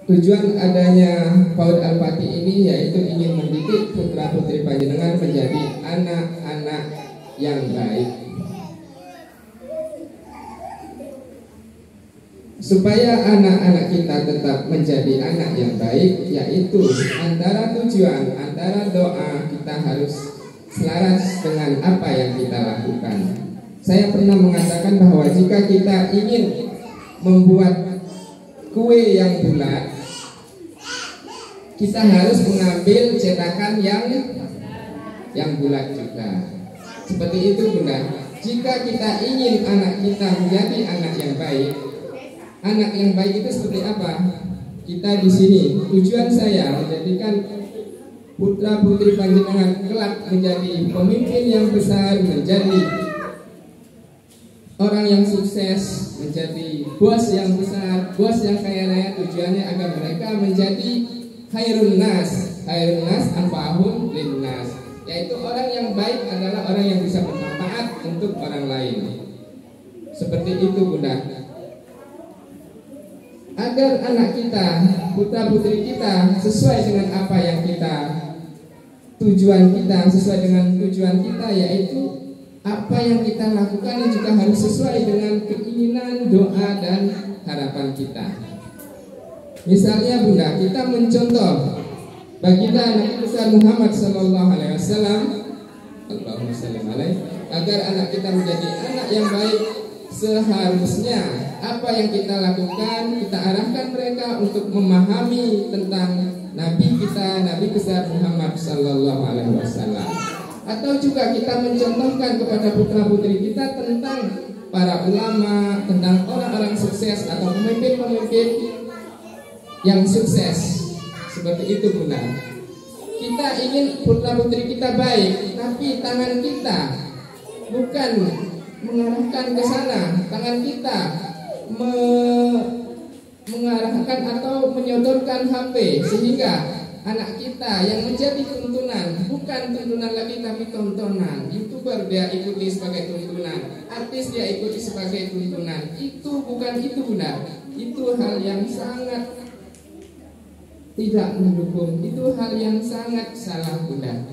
tujuan adanya PAUD Al-Pati ini yaitu ingin mendidik putra putri panjenengan menjadi anak-anak yang baik. Supaya anak-anak kita tetap menjadi anak yang baik, yaitu antara tujuan, antara doa kita harus selaras dengan apa yang kita lakukan. Saya pernah mengatakan bahwa jika kita ingin membuat kue yang bulat, kita harus mengambil cetakan yang bulat juga. Seperti itu Bunda. Jika kita ingin anak kita menjadi anak yang baik itu seperti apa? Kita di sini tujuan saya menjadikan putra putri panjenengan kelak menjadi pemimpin yang besar, menjadi orang yang sukses, menjadi bos yang besar, bos yang kaya raya. Tujuannya agar mereka menjadi khairun nas anfa'uhum linnas, yaitu orang yang baik adalah orang yang bisa bermanfaat untuk orang lain. Seperti itu Bunda. Agar anak kita, putra putri kita sesuai dengan apa yang kita tujuan kita, sesuai dengan tujuan kita, yaitu apa yang kita lakukan juga harus sesuai dengan keinginan, doa dan harapan kita. Misalnya Bunda, kita mencontoh baginda Nabi besar Muhammad sallallahu alaihi wasallam, Allahumma shalli alaihi, agar anak kita menjadi anak yang baik, seharusnya apa yang kita lakukan, kita arahkan mereka untuk memahami tentang Nabi kita, Nabi besar Muhammad sallallahu alaihi wasallam. Atau juga kita mencontohkan kepada putra putri kita tentang para ulama, tentang orang-orang sukses atau pemimpin-pemimpin yang sukses. Seperti itu Bunda. Kita ingin putra putri kita baik, tapi tangan kita bukan mengarahkan ke sana. Tangan kita mengarahkan atau menyodorkan HP, sehingga anak kita yang menjadi tuntunan, bukan tuntunan lagi tapi tontonan. YouTuber dia ikuti sebagai tuntunan, artis dia ikuti sebagai tuntunan. Itu bukan itu Bunda. Itu hal yang sangat tidak mendukung, itu hal yang sangat salah Bunda.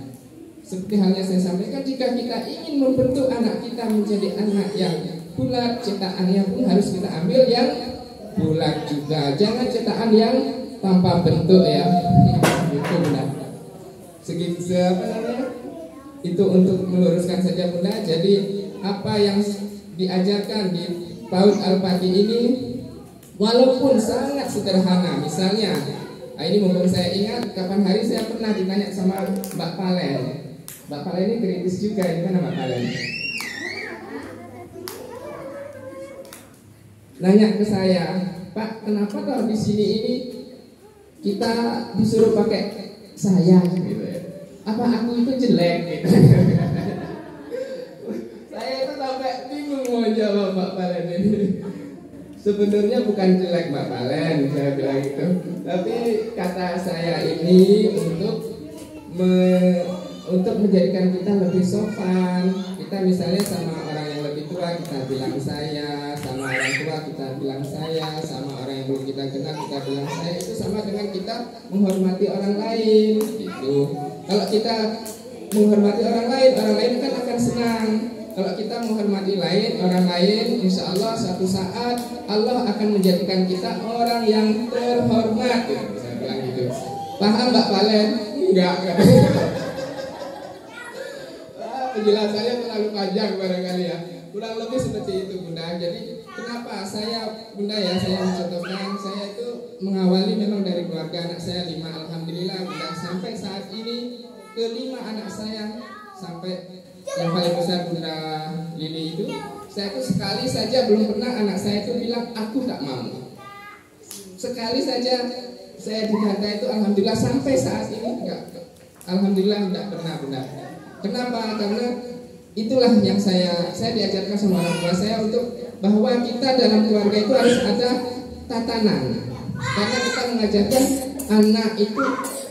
Seperti halnya saya sampaikan, jika kita ingin membentuk anak kita menjadi anak yang bulat, cetakannya pun harus kita ambil yang bulat juga. Jangan cetakan yang tanpa bentuk ya. Itu Bunda. Itu untuk meluruskan saja Bunda. Jadi apa yang diajarkan di PAUD Al-Pati ini walaupun sangat sederhana, misalnya ini mumpung saya ingat, kapan hari saya pernah ditanya sama Mbak Palen. Mbak Palen ini kritis juga, gimana Mbak Palen? Nanya ke saya, Pak, kenapa kalau di sini ini kita disuruh pakai saya gitu ya? Apa aku itu jelek gitu? Saya itu sampai bingung mau jawab Mbak Palen ini. Sebenarnya bukan jelek Mbak Palen, saya bilang gitu. Tapi kata saya ini untuk menjadikan kita lebih sopan. Kita misalnya sama orang yang lebih tua kita bilang saya, sama orang tua kita bilang saya, sama orang yang belum kita kenal kita bilang saya. Itu sama dengan kita menghormati orang lain gitu. Kalau kita menghormati orang lain kan akan senang. Kalau kita menghormati orang lain, insya Allah suatu saat Allah akan menjadikan kita orang yang terhormat. Saya bilang gitu. Paham Mbak Palen? Enggak. Penjelasannya terlalu panjang barangkali ya. Kurang lebih seperti itu Bunda. Jadi kenapa Bunda saya mencontohkan, saya itu mengawali memang dari keluarga anak saya 5. Alhamdulillah Bunda, sampai saat ini ke-5 anak saya, sampai yang paling besar Bunda Lili itu, saya tuh sekali saja belum pernah anak saya itu bilang aku tak mau. Sekali saja saya dikata itu, alhamdulillah sampai saat ini enggak. Alhamdulillah enggak pernah Bunda. Kenapa? Karena itulah yang saya diajarkan sama orang tua saya, untuk bahwa kita dalam keluarga itu harus ada tatanan. Karena kita mengajarkan anak itu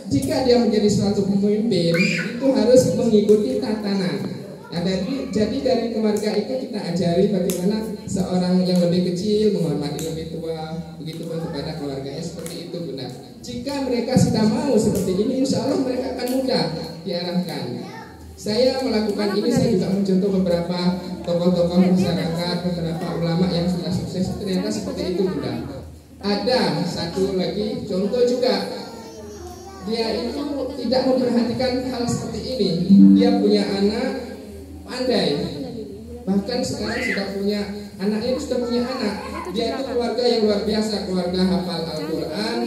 jika dia menjadi suatu pemimpin itu harus mengikuti tatanan. Nah, jadi dari keluarga itu kita ajari bagaimana seorang yang lebih kecil menghormati lebih tua, begitu pun kepada keluarganya, seperti itu Bunda. Jika mereka sudah mau seperti ini, insya Allah mereka akan mudah diarahkan. Saya melakukan ini, saya juga mencontoh beberapa tokoh-tokoh masyarakat, beberapa ulama yang sudah sukses, ternyata seperti itu Bunda. Ada satu lagi contoh juga, dia itu tidak memperhatikan hal seperti ini. Dia punya anak pandai, bahkan sekarang sudah punya anaknya, sudah punya anak. Dia itu keluarga yang luar biasa, keluarga hafal Al-Quran.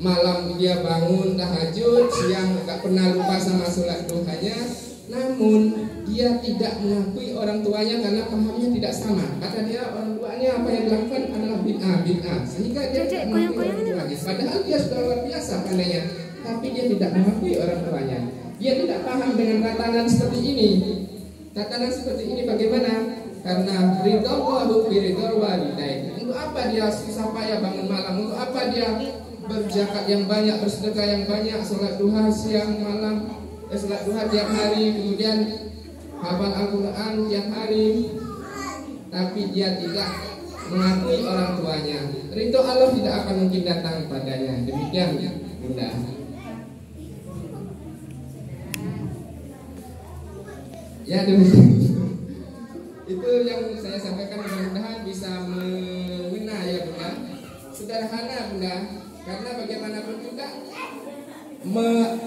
Malam dia bangun tahajud, siang gak pernah lupa sama sholat duhanya. Namun dia tidak mengakui orang tuanya karena pahamnya tidak sama. Kata dia orang tuanya apa yang dilakukan adalah bid'ah, sehingga dia tidak mengakui orang tuanya. Padahal dia sudah luar biasa pandainya, tapi dia tidak mengakui orang tuanya. Dia tidak paham dengan tatanan seperti ini. Tatanan seperti ini bagaimana? Karena ridho Allahu bi ridho walidain. Untuk apa dia susah payah bangun malam? Untuk apa dia berzakat yang banyak, bersedekah yang banyak, sholat duha siang malam, sholat duha tiap hari, kemudian hafal Al-Quran tiap hari, tapi dia tidak mengakui orang tuanya. Ridho Allah tidak akan mungkin datang padanya. Demikian Bunda. Ya demikian. Itu yang saya sampaikan, mudah-mudahan bisa mengena ya Bunda. Sederhana Bunda. Karena bagaimanapun juga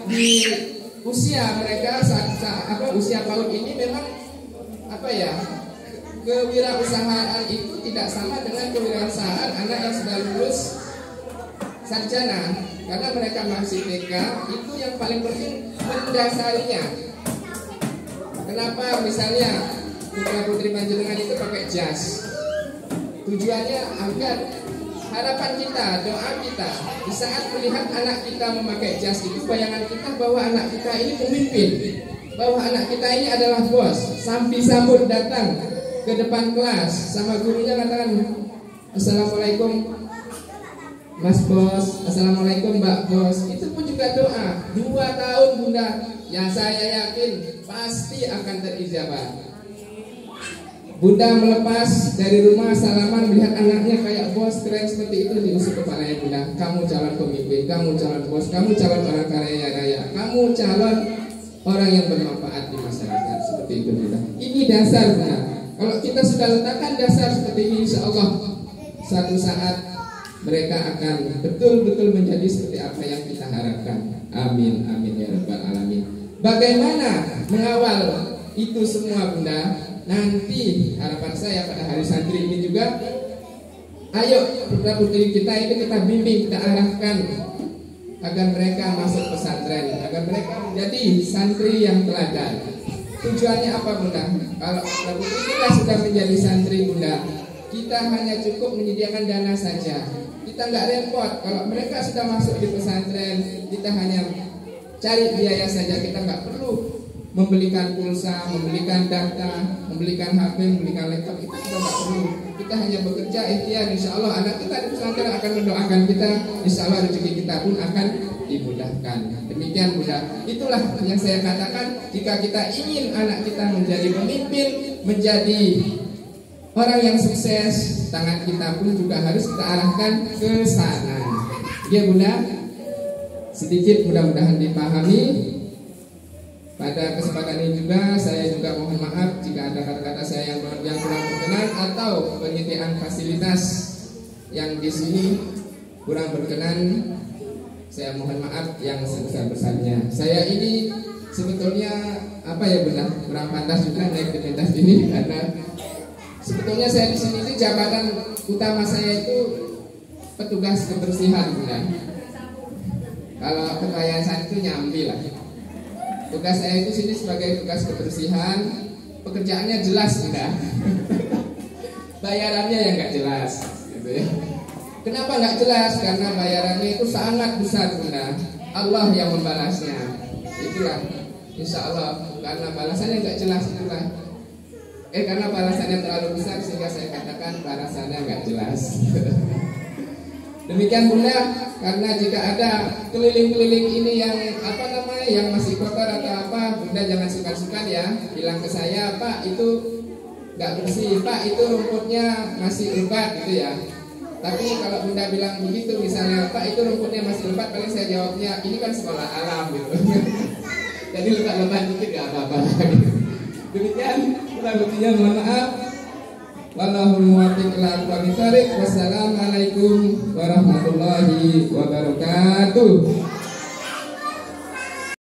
di usia mereka usia PAUD ini memang kewirausahaan itu tidak sama dengan kewirausahaan anak yang sudah lulus sarjana. Karena mereka masih TK, itu yang paling penting mendasarinya. Kenapa misalnya putra putri panjenengan itu pakai jas? Tujuannya agar harapan kita, doa kita, di saat melihat anak kita memakai jas itu, bayangan kita bahwa anak kita ini pemimpin, bahwa anak kita ini adalah bos. Sampai sambut datang ke depan kelas sama gurunya katakan, Assalamualaikum Mas Bos, Assalamualaikum Mbak Bos. Itu pun juga doa. 2 tahun Bunda, ya saya yakin pasti akan terijabah. Bunda melepas dari rumah salaman melihat anaknya kayak bos keren seperti itu, diusuk kepalanya Bunda. Kamu calon pemimpin, kamu calon bos, kamu calon orang kaya raya, kamu calon orang yang bermanfaat di masyarakat, seperti itu Bunda. Ini dasar Bunda. Kalau kita sudah letakkan dasar seperti ini, insya Allah suatu saat mereka akan betul-betul menjadi seperti apa yang kita harapkan. Amin, amin ya rabbal alamin. Bagaimana mengawal itu semua Bunda? Nanti harapan saya pada hari santri ini juga, ayo putra putri kita ini kita bimbing, kita arahkan agar mereka masuk pesantren, agar mereka menjadi santri yang teladan. Tujuannya apa Bunda? Kalau putra putri kita sudah menjadi santri Bunda, kita hanya cukup menyediakan dana saja. Kita nggak repot. Kalau mereka sudah masuk di pesantren, kita hanya cari biaya saja. Kita nggak perlu membelikan pulsa, membelikan data, membelikan HP, membelikan laptop, itu sudah tidak perlu. Kita hanya bekerja ikhtiar, insya Allah anak kita di pesantren akan mendoakan kita, insya Allah rezeki kita pun akan dimudahkan. Demikian Bunda. Itulah yang saya katakan, jika kita ingin anak kita menjadi pemimpin, menjadi orang yang sukses, tangan kita pun juga harus kita arahkan ke sana. Ya Bunda, sedikit mudah-mudahan dipahami. Pada kesempatan ini juga saya juga mohon maaf jika ada kata-kata saya yang kurang berkenan atau penyediaan fasilitas yang di sini kurang berkenan. Saya mohon maaf yang sebesar-besarnya. Saya ini sebetulnya Bunda, kurang pantas juga naik ke pentas ini karena sebetulnya saya di sini itu jabatan utama saya itu petugas kebersihan Bunda. Kalau kekayaan itu nyambi lah. Tugas saya itu sini sebagai tugas kebersihan, pekerjaannya jelas Bunda. Bayarannya yang nggak jelas, gitu ya. Kenapa nggak jelas? Karena bayarannya itu sangat besar Bunda. Allah yang membalasnya. Itulah, insya Allah. Karena balasannya nggak jelas itulah. Karena balasannya terlalu besar sehingga saya katakan balasannya nggak jelas. Demikian Bunda, karena jika ada keliling-keliling ini yang yang masih kotor atau apa, Bunda jangan suka-suka ya, bilang ke saya, Pak itu nggak bersih, Pak itu rumputnya masih lebat gitu ya. Tapi kalau bunda bilang begitu, misalnya Pak itu rumputnya masih lebat, paling saya jawabnya ini kan sekolah alam gitu. Jadi lebat-lebat dikit gak apa-apa. Demikian kurang lebihnya, mohon maaf. Wallahul muwaffiq ila aqwamit thoriq. Wassalamualaikum warahmatullahi wabarakatuh.